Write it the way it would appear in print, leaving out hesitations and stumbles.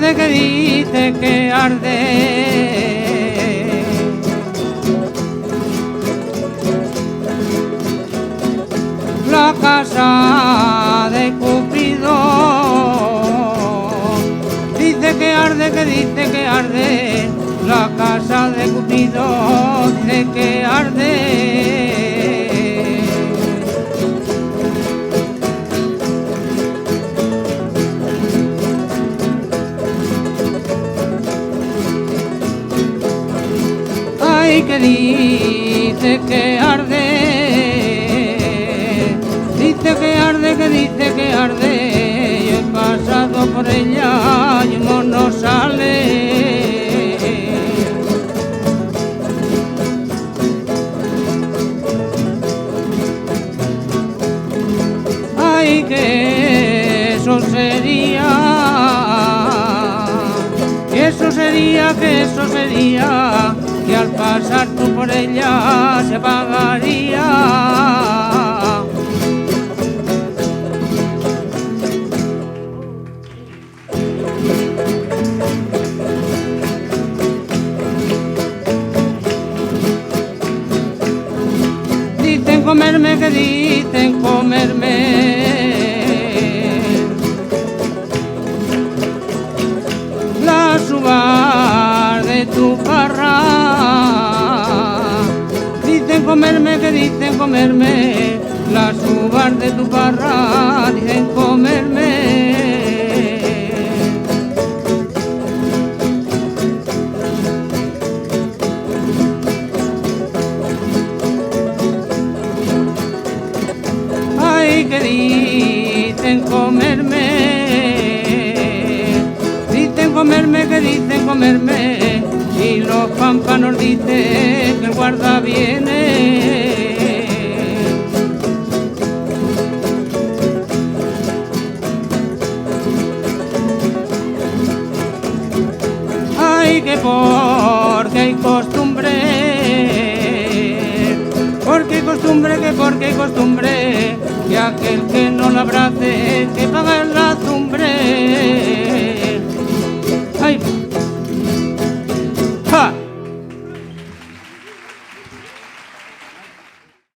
Que dice que arde, la casa de Cupido. Dice que arde, la casa de Cupido, dice que arde. Que dice que arde, dice que arde, yo he pasado por ella y uno no sale. Ay, que eso sería, que al pasar tú por ella se pagaría. Dicen comerme, que dicen comerme, las uvas de tu parra. Dicen comerme, que dicen comerme, las uvas de tu parra, dicen comerme. Ay, que dicen comerme, que dicen comerme, y los pámpanos dicen que el guarda viene. Ay, que porque hay costumbre, que aquel que no la abrace, que paga el azumbre.